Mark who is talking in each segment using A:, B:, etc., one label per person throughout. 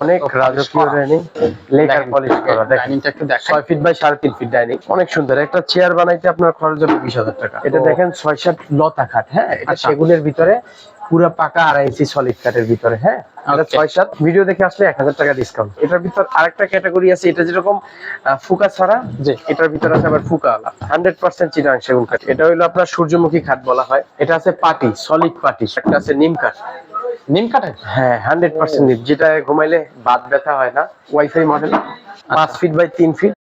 A: অনেক রাজকীয় dining, lacquer polish করা। দেখেন
B: ডাইনিংটা একটু দেখাই।
A: 6 ফিট বাই 3.5 ফিট ডাইনিং, অনেক সুন্দর। একটা চেয়ার বানাইতে আপনার খরচ হবে 20,000 টাকা। এটা দেখেন 6-7 লতা কাঠ। হ্যাঁ, এটা সেগুনের ভিতরে পুরো পাকা 2.5 ইঞ্চি সলিড কাঠের ভিতরে। হ্যাঁ, এটা 6-7 ভিডিও দেখে আসলে 1000 টাকা ডিসকাউন্ট। এটার ভিতর আরেকটা ক্যাটাগরি আছে, এটা যেরকম ফুকা ছাড়া, যে এটার ভিতর আছে আবার ফুকা আলা 100% চিটাং সেগুন কাঠ। এটা হলো আপনার সূর্যমুখী কাঠ বলা হয়। এটা আছে পাটি, সলিড পাটি। একটা আছে নিম কাঠ।
B: নিম কাঠের?
A: হ্যাঁ, 100% নিম, যেটা ঘুমাইলে বাত ব্যথা হয় না। Wifi model, 5 feet by 3 feet.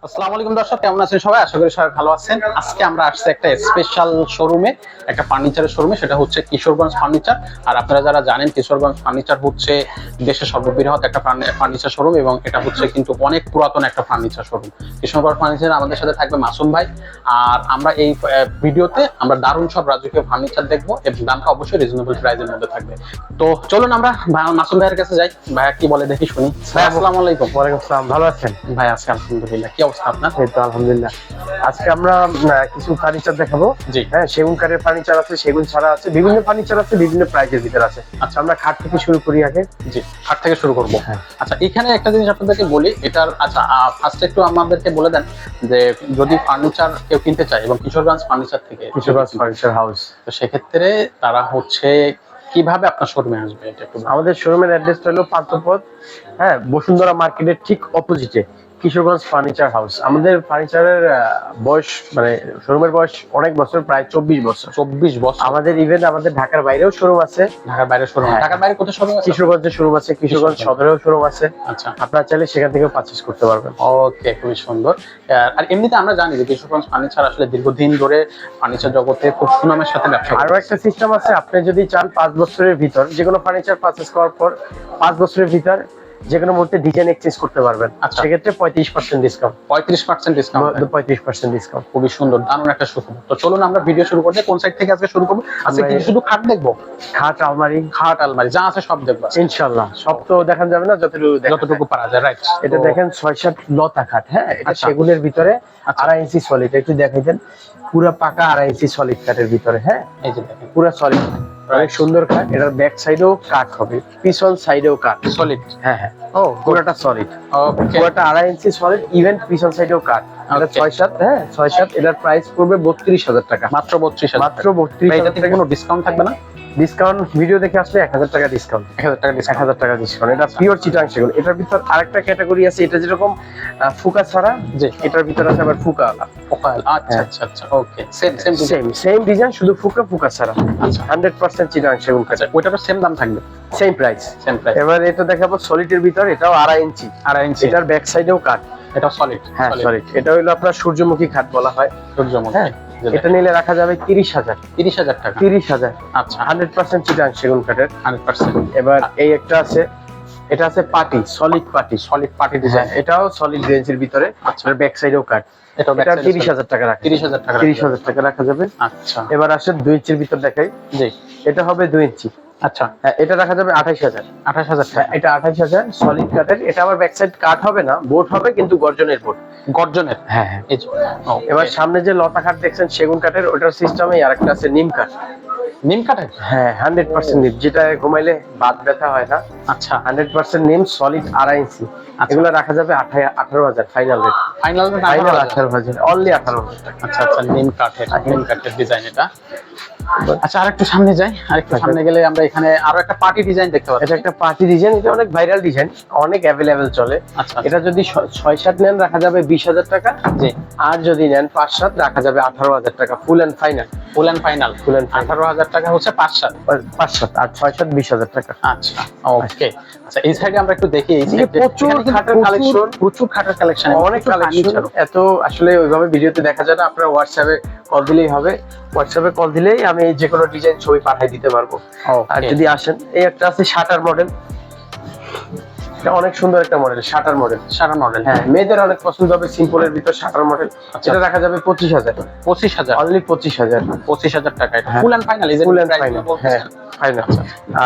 B: আসসালামু আলাইকুম দর্শক, কেমন আছেন সবাই? আশা করি সবাই ভালো আছেন। আজকে আমরা আসছি একটা স্পেশাল শোরুমে, একটা ফার্নিচারের শোরুমে। সেটা হচ্ছে কিশোরগঞ্জ ফার্নিচার। আর আপনারা যারা জানেন, কিশোরগঞ্জ ফার্নিচার হচ্ছে দেশের সর্ববৃহৎ একটা ফার্নিচার শোরুম, এবং এটা হচ্ছে কিন্তু অনেক পুরাতন একটা ফার্নিচার শোরুম। কিশোরগঞ্জ ফার্নিচার আমাদের সাথে থাকবে মাসুম ভাই। আর আমরা এই ভিডিওতে আমরা দারুণ সব রাজকীয় ফার্নিচার দেখবো, এবং দামটা অবশ্যই রিজনেবল প্রাইসের মধ্যে থাকবে। তো চলুন আমরা মাসুম ভাইয়ের কাছে যাই। ভাইয়া কি বলে দেখি, শুনি। ভাই আসসালামু আলাইকুম।
A: ওয়ালাইকুম আসসালাম, ভালো আছেন?
B: ভাই আছি আলহামদুলিল্লাহ। কি অবস্থা আপনার?
A: এই তো আলহামদুলিল্লাহ। আজকে আমরা কিছু ফার্নিচার দেখাবো।
B: জি।
A: হ্যাঁ, সেগুন কাঠের ফার্নিচার আছে, সেগুন ছাড়া আছে, বিভিন্ন ফার্নিচার আছে, বিভিন্ন প্রাইসের ভিতরে আছে। আচ্ছা, আমরা খাট থেকে শুরু করি আগে।
B: জি, খাট থেকে শুরু করবো।
A: হ্যাঁ।
B: আচ্ছা, এখানে একটা জিনিস আপনাদেরকে বলি, এটার আচ্ছা ফার্স্টে একটু আমাদেরকে বলে দেন যে যদি ফার্নিচার কেউ কিনতে চায় এবং কিশোরগঞ্জ ফার্নিচার থেকে,
A: কিশোরগঞ্জ ফার্নিচার হাউস,
B: তো সেক্ষেত্রে তারা হচ্ছে কিভাবে আপনার শোরুমে আসবে এটা একটু?
A: আমাদের শোরুমের অ্যাড্রেসটা হলো পান্থপথ, হ্যাঁ, বসুন্ধরা মার্কেটের ঠিক অপোজিটে কিশোরগঞ্জ ফার্নিচার হাউস। আমাদের ফার্নিচারের বয়স, মানে শোরুমের বয়স অনেক বছর, প্রায় 24 বছর।
B: 24 বছর?
A: আমাদের ইভেন্ট আমাদের ঢাকার বাইরেও শোরুম আছে।
B: ঢাকার বাইরে শোরুম?
A: হ্যাঁ।
B: ঢাকার বাইরে কোথায় শোরুম আছে?
A: কিশোরগঞ্জে শোরুম আছে, কিশোরগঞ্জ সদরেও শোরুম আছে।
B: আচ্ছা,
A: আপনারা চাইলে সেখান থেকেও পারচেজ করতে পারবেন।
B: ওকে, খুবই সুন্দর। আর এমনিতে আমরা জানি যে কিশোরগঞ্জ ফার্নিচার আসলে দীর্ঘদিন ধরে ফার্নিচার জগতে খুব সুনামের সাথে ব্যবসা করে।
A: আরো একটা সিস্টেম আছে, আপনি যদি চান 5 বছরের ভিতর যে কোনো ফার্নিচার পারচেজ করার পর 5 বছরের ভিতর যে কোনো মুহূর্তে ডিজাইন এক্সচেঞ্জ করতে পারবেন।
B: আচ্ছা।
A: সেক্ষেত্রে 35% ডিসকাউন্ট।
B: 35% ডিসকাউন্ট?
A: 35% ডিসকাউন্ট।
B: খুবই সুন্দর, দারুণ একটা সুখবর। তো চলুন আমরা ভিডিও শুরু করতে। কোন সাইড থেকে আজকে শুরু করবো? আজকে কি শুধু খাট দেখবো?
A: খাট, আলমারি,
B: খাট আলমারি যা আছে সব দেখবো
A: ইনশাআল্লাহ। সব তো দেখান যাবে না,
B: যতটুকু পারা যায়। রাইট।
A: এটা দেখেন 6-7 লতা কাঠ। হ্যাঁ, এটা সেগুনের ভিতরে 2.5 ইঞ্চি সলিড। একটু দেখাইতেন, পুরো পাকা 2.5 ইঞ্চি সলিড কাঠের ভিতরে। হ্যাঁ, এই যে দেখেন পুরো সলিড, অনেক সুন্দর কাঠ। এটার ব্যাক সাইডেও কাঠ হবে, পিছন সাইডেও কাঠ
B: সলিড।
A: হ্যাঁ হ্যাঁ, ও পুরোটা সলিড।
B: ওকে,
A: পুরোটা 2.5 ইঞ্চি সলিড, ইভেন পিছন সাইডেও কাঠ। এটা 6-7, হ্যাঁ 6-7। এটার প্রাইস পড়বে 32,000 টাকা।
B: মাত্র 32,000?
A: মাত্র 32,000
B: টাকা। কোনো ডিসকাউন্ট থাকবে না?
A: ডিসকাউন্ট ভিডিও দেখে আসলে 1000 টাকা ডিসকাউন্ট।
B: 1000 টাকা ডিসকাউন্ট?
A: 1000 টাকা ডিসকাউন্ট। এটা পিওর চিটাং সেগুন। এটার ভিতর আরেকটা ক্যাটাগরি আছে, এটা যেরকম ফুকা ছাড়া, যে এটার ভিতর আছে আবার ফুকা আলা।
B: ফুকা? আচ্ছা আচ্ছা আচ্ছা, ওকে।
A: সেম ডিজাইন, শুধু ফুকা ছাড়া।
B: আচ্ছা,
A: 100% চিটাং সেগুন কাঠ।
B: ওইটারও সেম দাম থাকবে?
A: Same price, same price. এবার এটা দেখাবো সলিডের ভিতর, এটাও 2.5 ইঞ্চি।
B: 2.5 ইঞ্চি?
A: এটার ব্যাক সাইডেও কাঠ।
B: এটা সলিড?
A: হ্যাঁ সলিড। এটা হলো আপনার সূর্যমুখী কাঠ বলা হয়।
B: সূর্যমুখী।
A: হ্যাঁ, এটা নিলে রাখা যাবে 30,000।
B: 30,000 টাকা?
A: 30,000।
B: আচ্ছা,
A: 100% চিটাং সেগুন কাঠের।
B: 100%।
A: এবার এই একটা আছে, এটা আছে পাটি, সলিড পাটি।
B: Solid party design?
A: এটাও সলিড রেঞ্জের ভিতরে।
B: আচ্ছা,
A: আর ব্যাক সাইডেও কাট।
B: এটা
A: 30,000 টাকা রাখা।
B: 30,000 টাকা?
A: 30,000 টাকা রাখা যাবে।
B: আচ্ছা,
A: এবার আসেন 2 ইঞ্চির ভিতর দেখাই।
B: জি।
A: এটা হবে 2 ইঞ্চি।
B: আচ্ছা,
A: হ্যাঁ, এটা রাখা যাবে 28,000।
B: 28,000 টাকা?
A: এটা 28,000 সলিড কাঠের। এটা আবার ব্যাক সাইড কাট হবে না, বোর্ড হবে, কিন্তু গর্জনের বোর্ড।
B: গর্জনের?
A: হ্যাঁ হ্যাঁ।
B: এই যে।
A: এবার সামনে যে লতা কাঠ দেখছেন সেগুন কাঠের, ওটার সিস্টেমে আরেকটা আছে নিম কাঠ।
B: নিম কাঠের?
A: হ্যাঁ, 100% নিম, যেটা ঘুমাইলে বাত ব্যথা হয় না।
B: আচ্ছা,
A: 100% নিম, সলিড 2.5 ইঞ্চি। এগুলো রাখা যাবে 18,000 final rate.
B: Final
A: final 18,000, only 18,000 টাকা।
B: আচ্ছা আচ্ছা, নিম কাঠের ডিজাইন এটা। আচ্ছা, আরেকটু সামনে যাই, আরেকটু সামনে গেলে আমরা এখানে আরো একটা পার্টি ডিজাইন দেখতে পাচ্ছি।
A: এটা একটা পার্টি ডিজাইন, এটা অনেক ভাইরাল ডিজাইন, অনেক অ্যাভেলেবেল চলে।
B: আচ্ছা,
A: এটা যদি 6-7 নেন রাখা যাবে 20,000 টাকা।
B: জি।
A: আর যদি নেন 5-7 রাখা যাবে 18,000 টাকা, full and final.
B: Full and final 18,000 টাকা হচ্ছে 5-7।
A: 5-7 আর 6-7 20,000 টাকা।
B: আচ্ছা, ওকে। আচ্ছা, এই সাইডে আমরা একটু দেখি, এই সাইডে
A: প্রচুর খাটের কালেকশন,
B: প্রচুর খাটের কালেকশন,
A: অনেক কালেকশন। এত আসলে ওইভাবে ভিডিওতে দেখা যায় না, আপনারা হোয়াটসঅ্যাপে কল দিলেই হবে। হোয়াটসঅ্যাপে কল দিলেই আমি যে কোনো ডিজাইন ছবি পাঠিয়ে দিতে পারবো। আর যদি আসেন, এই একটা আছে শাটার মডেল, এটা অনেক সুন্দর একটা model, shutter model.
B: Shutter model,
A: হ্যাঁ, মেয়েদের অনেক পছন্দ হবে সিম্পলের ভিতর শাটার মডেল। এটা রাখা যাবে 25,000।
B: 25,000,
A: অনলি 25,000।
B: 25,000 টাকা। এটা full and final,
A: full and final, হ্যাঁ ফাইনাল।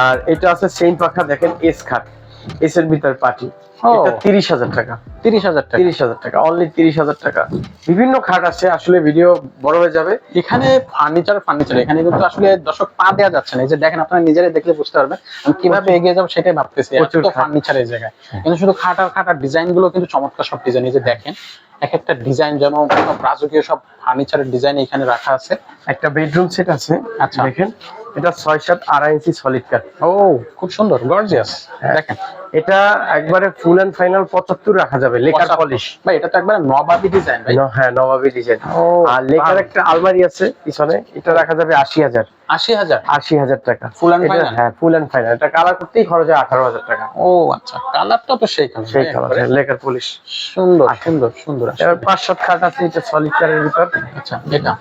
A: আর এটা আছে সেম পাখা, দেখেন এস খাট, এস এর ভিতর পার্টি। এটা 30,000 টাকা।
B: 30,000 টাকা,
A: 30,000 টাকা, অনলি 30,000 টাকা। বিভিন্ন খাট আছে, আসলে ভিডিও বড় হয়ে যাবে।
B: এখানে ফার্নিচার এখানে কিন্তু আসলে দর্শক পা দেওয়া যাচ্ছে না। এই যে দেখেন, আপনারা নিজেরাই দেখলে বুঝতে পারবেন আমি কিভাবে এগিয়ে যাবো সেটাই ভাবতেছি।
A: প্রচুর
B: এত ফার্নিচার এই জায়গায়, কিন্তু শুধু খাটার ডিজাইন গুলো কিন্তু চমৎকার সব ডিজাইন। এই যে দেখেন, এক একটা ডিজাইন যেন রাজকীয় সব ফার্নিচারের ডিজাইন এখানে রাখা আছে।
A: একটা বেডরুম সেট আছে,
B: আচ্ছা।
A: দেখেন এটা 6-7 2.5 ইঞ্চি সলিড কাঠ।
B: ও, খুব সুন্দর, গর্জিয়াস। দেখেন,
A: এটা একবারে ফুল এন্ড ফাইনাল 75 রাখা যাবে, লেকার পলিশ।
B: ভাই, এটা তো একবারে নবাবী ডিজাইন ভাই।
A: হ্যাঁ, নবাবী ডিজাইন। আর লেকার একটা আলমারি আছে পিছনে, এটা রাখা যাবে 80,000।
B: 80,000,
A: 80,000 টাকা,
B: ফুল এন্ড ফাইনাল।
A: হ্যাঁ, ফুল এন্ড ফাইনাল। এটা কালার করতেই খরচ হয় 18,000 টাকা।
B: ও আচ্ছা, কালারটা তো সেই
A: সেই কালার, লেকার পলিশ,
B: সুন্দর সুন্দর সুন্দর।
A: এবার 5-7 খাট আছে, এটা সলিড কাঠের ভিতর।
B: আচ্ছা, এটা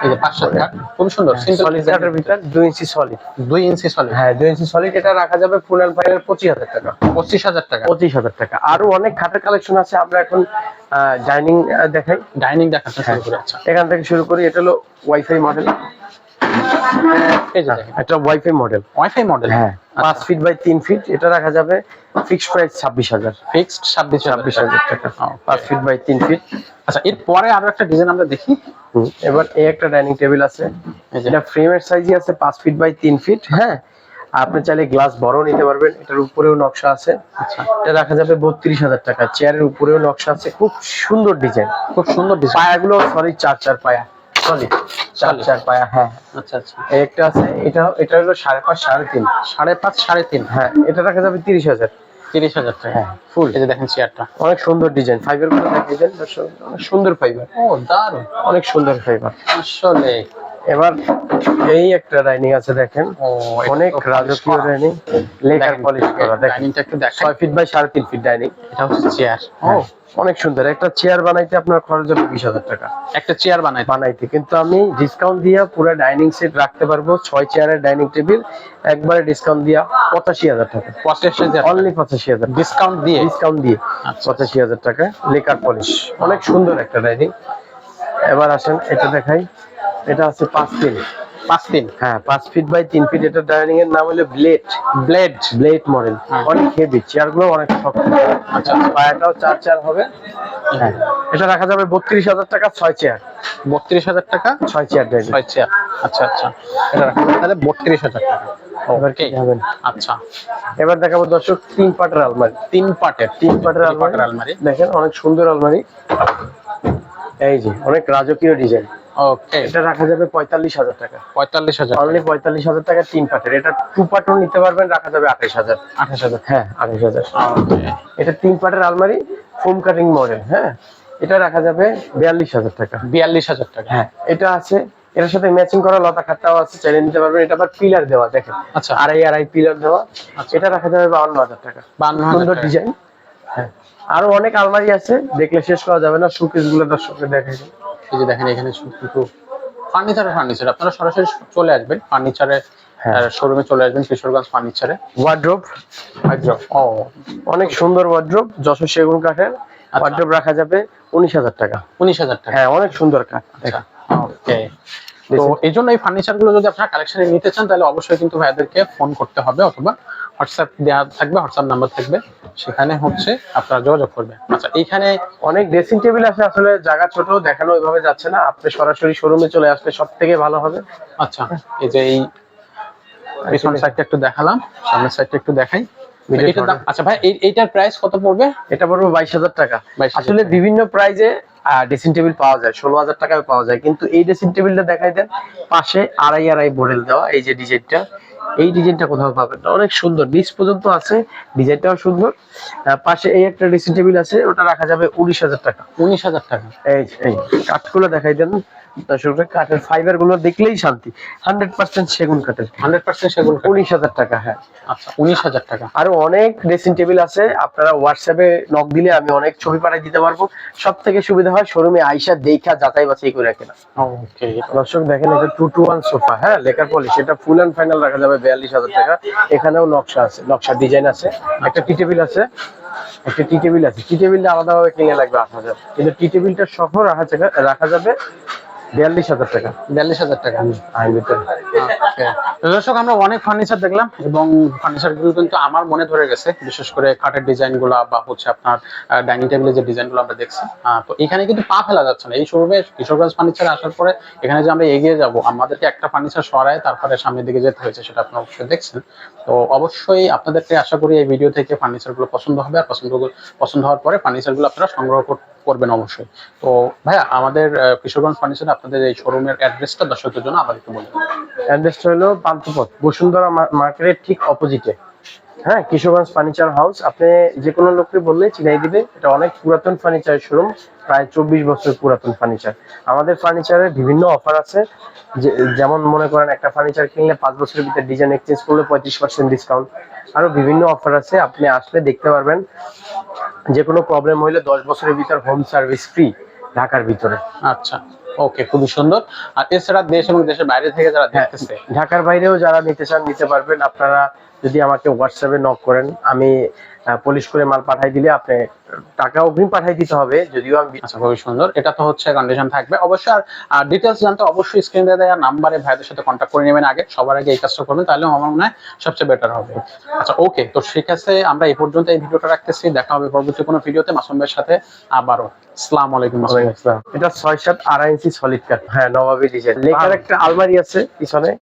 B: এই যে 5-7 কাঠ, খুব সুন্দর
A: সলিড কাঠের ভিতর 2 ইঞ্চি সলিড।
B: 2 ইঞ্চি সলিড,
A: হ্যাঁ 2 ইঞ্চি সলিড। এটা রাখা যাবে ফুল এন্ড ফাইনাল 25,000 টাকা।
B: 25,000 টাকা,
A: 25,000 টাকা। আরো অনেক খাটের কালেকশন আছে। আমরা এখন ডাইনিং দেখাই,
B: ডাইনিং দেখাতে শুরু করে। আচ্ছা,
A: এখান থেকে শুরু করি। এটা হলো ওয়াইফাই মডেল।
B: এই যে দেখেন,
A: এটা ওয়াইফাই মডেল।
B: ওয়াইফাই মডেল,
A: হ্যাঁ, 5 ফিট বাই 3 ফিট। এটা রাখা যাবে ফিক্সড প্রাইস 26,000।
B: ফিক্সড 26,000
A: টাকা, 5 ফিট বাই 3 ফিট।
B: আচ্ছা, এরপরে আরো একটা ডিজাইন আমরা দেখি।
A: এবার এই একটা ডাইনিং টেবিল আছে, এটা ফ্রেমের সাইজই আছে 5 ফিট বাই 3 ফিট। হ্যাঁ, আপনি চাইলে গ্লাস বড় নিতে পারবেন। এটার উপরেও নকশা আছে।
B: আচ্ছা,
A: এটা রাখা যাবে 32,000 টাকা। চেয়ারের উপরেও নকশা আছে, খুব সুন্দর ডিজাইন,
B: খুব সুন্দর ডিজাইন।
A: পায়াগুলো সলিড 4 পায়া, সলিড 4 পায়া। হ্যাঁ,
B: আচ্ছা আচ্ছা,
A: এই একটা আছে, এটা হলো 5.5 3.5।
B: 5.5 3.5।
A: হ্যাঁ, এটা রাখা যাবে 30,000।
B: 30,000 টাকা,
A: হ্যাঁ, ফুল।
B: এই যে দেখেন চেয়ারটা,
A: অনেক সুন্দর ডিজাইন। ফাইবার গুলো দেখিয়ে দেন দর্শক, অনেক সুন্দর ফাইবার।
B: ও দারুণ,
A: অনেক সুন্দর ফাইবার
B: আসলে।
A: এবার এই একটা ডাইনিং আছে, দেখেন
B: ও,
A: অনেক রাজকীয় ডাইনিং, লেকার পলিশ করা। দেখেন,
B: ডাইনিংটা একটু দেখাই।
A: 6 ফিট বাই 3.5 ফিট ডাইনিং।
B: এটা হচ্ছে চেয়ার। ও,
A: অনেক সুন্দর। একটা চেয়ার বানাইতে আপনার খরচ হবে 20,000 টাকা
B: একটা চেয়ার
A: বানাইতে, কিন্তু আমি ডিসকাউন্ট দিয়ে পুরো ডাইনিং সেট রাখতে পারবো। 6 চেয়ারের ডাইনিং টেবিল একবারে ডিসকাউন্ট দিয়া 85,000 টাকা।
B: 85,000,
A: অনলি 85,000
B: ডিসকাউন্ট দিয়ে।
A: ডিসকাউন্ট দিয়ে
B: আচ্ছা।
A: 85,000 টাকা, লেকার পলিশ। অনেক সুন্দর একটা ডাইনিং। এবার আসেন, এটা দেখাই। এটা আছে 5-3।
B: 5-3,
A: হ্যাঁ, 5 ফিট বাই 3 ফিট। এটা ডাইনিং এর নাম হলো ব্লেড মডেল। অনেক হেভি, চেয়ার গুলো অনেক শক্ত।
B: আচ্ছা,
A: পায়াটাও 4 হবে। হ্যাঁ, এটা রাখা যাবে 32,000 টাকা। 6 চেয়ার,
B: 32,000 টাকা,
A: 6 চেয়ার ডাইনিং।
B: 6 চেয়ার। আচ্ছা আচ্ছা, এটা রাখা যাবে তাহলে 32,000 টাকা।
A: এবার কি
B: ওকে,
A: হবেন?
B: আচ্ছা।
A: এবার দেখাবো দর্শক 3 পাটের আলমারি।
B: 3 পাটের,
A: 3 পাটের আলমারি দেখেন, অনেক সুন্দর আলমারি। এই যে অনেক রাজকীয় ডিজাইন।
B: ওকে,
A: এটা রাখা যাবে 45,000 টাকা।
B: 45,000,
A: অনলি 45,000 টাকা 3 পাটের। এটা 2 পাটও নিতে পারবেন, রাখা যাবে 28,000।
B: 28,000।
A: হ্যাঁ, 28,000।
B: ওকে,
A: এটা 3 পাটের আলমারি, ফোম কাটিং মডেল। হ্যাঁ, এটা রাখা যাবে 42,000 টাকা।
B: 42,000 টাকা।
A: হ্যাঁ, এটা আছে, এটার সাথে ম্যাচিং করা লতা খাটটাও আছে, চাইলে নিতে পারবেন। এটা আবার পিলার দেওয়া, দেখেন
B: আচ্ছা,
A: আড়াই পিলার দেওয়া। এটা রাখা যাবে 52,000 টাকা।
B: 52,000
A: সুন্দর
B: টাকা।
A: ডিজাইন। হ্যাঁ, আরো অনেক আলমারি আছে, দেখলে শেষ করা যাবে না। শোকেস গুলো দর্শকদের দেখাই দিই।
B: এই যে দেখেন, এখানে কিন্তু ফার্নিচার, আপনারা সরাসরি চলে আসবেন ফার্নিচারের শোরুমে, চলে আসবেন কিশোরগঞ্জ ফার্নিচারে।
A: ওয়ার্ড্রোব,
B: ও,
A: অনেক সুন্দর ওয়ার্ড্রোব, যশোর সেগুন কাঠের ওয়ার্ড্রোব। রাখা যাবে 19,000 টাকা।
B: 19,000 টাকা।
A: হ্যাঁ, অনেক সুন্দর কাঠ।
B: আচ্ছা, ওকে। তো এই জন্য এই ফার্নিচার গুলো যদি আপনারা কালেকশনে নিতে চান, তাহলে অবশ্যই কিন্তু ভাইদেরকে ফোন করতে হবে, অথবা হোয়াটসঅ্যাপ দেওয়া থাকবে, হোয়াটসঅ্যাপ নাম্বার থাকবে, সেখানে হচ্ছে আপনারা যোগাযোগ করবেন। আচ্ছা, এইখানে
A: অনেক ড্রেসিং টেবিল আছে, আসলে জায়গা ছোট, দেখানো ওইভাবে যাচ্ছে না। আপনি সরাসরি শোরুমে চলে আসলে সব থেকে ভালো হবে।
B: আচ্ছা, এই যে এই পিছনের সাইডটা একটু দেখালাম, সামনের সাইডটা একটু দেখাই।
A: Medium
B: এটার দাম
A: model।
B: আচ্ছা ভাই এইটার প্রাইস কত পড়বে?
A: এটা পড়বে 22,000 টাকা।
B: 22,000
A: আসলে
B: টাকা।
A: বিভিন্ন প্রাইজে ড্রেসিং টেবিল পাওয়া যায়, 16,000 টাকায় পাওয়া যায়, কিন্তু এই ড্রেসিং টেবিলটা দেখাই দেন, পাশে আড়াই আড়াই মডেল দেওয়া, এই যে ডিজাইনটা, এই ডিজাইনটা কোথাও পাবেন না, অনেক সুন্দর, নিচ পর্যন্ত আছে, ডিজাইনটাও সুন্দর। পাশে এই একটা ড্রেসিং টেবিল আছে, ওটা রাখা যাবে 19,000 টাকা।
B: 19,000 টাকা।
A: এই এই কাঠগুলো দেখাই দেন দর্শকরা, কাঠের ফাইবার গুলো দেখলেই শান্তি, 100% সেগুন কাঠের,
B: 100% সেগুন কাঠ।
A: 19,000 টাকা। হ্যাঁ,
B: আচ্ছা 19,000 টাকা।
A: আরো অনেক ড্রেসিং টেবিল আছে, আপনারা হোয়াটসঅ্যাপে নক দিলে আমি অনেক ছবি পাঠিয়ে দিতে পারবো। সব থেকে সুবিধা হয় শোরুমে আইসা দেখা যাচাই বাছাই করে কেনা।
B: ওকে।
A: দর্শক দেখেন, এটা 2-to-1 সোফা, হ্যাঁ, লেকার পলিশ, এটা ফুল এন্ড ফাইনাল রাখা যাবে 42,000 টাকা। এখানেও নকশা আছে, নকশা ডিজাইন আছে। একটা টি টেবিল আছে, একটা টি টেবিল আছে, টি টেবিলটা আলাদাভাবে কিনে লাগবে 8,000, কিন্তু টি টেবিলটা সহ রাখা যাবে 42,000 টাকা।
B: 42,000 টাকা।
A: আইন ভিতরে।
B: Okay. তো দর্শক আমরা অনেক ফার্নিচার দেখলাম এবং ফার্নিচার গুলো কিন্তু আমার মনে ধরে গেছে, বিশেষ করে কাঠের ডিজাইন গুলা বা হচ্ছে আপনার ডাইনিং টেবিলের যে ডিজাইন গুলো আমরা দেখছি। তো এখানে কিন্তু পা ফেলা যাচ্ছে না, এই শোরুমে কিশোরগঞ্জ ফার্নিচার আসার পরে এখানে যে আমরা এগিয়ে যাব, আমাদেরকে একটা ফার্নিচার সরায় তারপরে সামনের দিকে যেতে হয়েছে, সেটা আপনারা অবশ্যই দেখছেন। তো অবশ্যই আপনাদেরকে আশা করি এই ভিডিও থেকে ফার্নিচার গুলো পছন্দ হবে, আর পছন্দ হওয়ার পরে ফার্নিচার গুলো আপনারা সংগ্রহ করবেন অবশ্যই। তো ভাইয়া আমাদের কিশোরগঞ্জ ফার্নিচার আপনাদের এই শোরুমের অ্যাড্রেসটা দর্শকদের জন্য আবার একটু বলুন।
A: অ্যাড্রেসটা হলো পান্থপথ, বসুন্ধরা মার্কেটের ঠিক অপোজিটে, হ্যাঁ, কিশোরগঞ্জ ফার্নিচার হাউস। আপনি যে কোনো লোককে বললে চিনাই দিবে। এটা অনেক পুরাতন ফার্নিচার শোরুম, প্রায় 24 বছর পুরাতন ফার্নিচার। আমাদের ফার্নিচারের বিভিন্ন অফার আছে, যেমন মনে করেন একটা ফার্নিচার কিনলে 5 বছরের ভিতরে ডিজাইন এক্সচেঞ্জ করলে 35% ডিসকাউন্ট। আরো বিভিন্ন অফার আছে, আপনি আসলে দেখতে পারবেন। যে কোনো প্রবলেম হইলে 10 বছরের ভিতর হোম সার্ভিস ফ্রি ঢাকার ভিতরে।
B: আচ্ছা, ওকে, খুবই সুন্দর। আর এছাড়া দেশ এবং দেশের বাইরে থেকে যারা
A: হ্যাঁ,
B: দেখতেছে,
A: ঢাকার বাইরেও যারা নিতে চান নিতে পারবেন। আপনারা যদি আমাকে হোয়াটসঅ্যাপে নক করেন, আমি পলিশ করে মাল পাঠাই দিলে আপনি টাকা অগ্রিম পাঠাই দিতে হবে, যদিও আমি
B: আচ্ছা খুবই সুন্দর, এটা তো হচ্ছে কন্ডিশন থাকবে অবশ্যই। আর ডিটেলস জানতে অবশ্যই স্ক্রিনে দেওয়া নাম্বারে ভাইদের সাথে কন্ট্যাক্ট করে নেবেন আগে, সবার আগে এই কাজটা করবেন, তাহলে আমার মনে হয় সবচেয়ে বেটার হবে। আচ্ছা ওকে, তো ঠিক আছে, আমরা এই পর্যন্ত এই ভিডিওটা রাখতেছি, দেখা হবে পরবর্তী কোনো ভিডিওতে মাসুম ভাইয়ের সাথে আবারও। আসসালামু আলাইকুম। মাসুম ভাই।
A: এটা 6-7 আড়াই ইঞ্চি সলিড কাঠ, হ্যাঁ, নবাবী ডিজাইন। লেখার একটা আলমারি আছে পিছনে।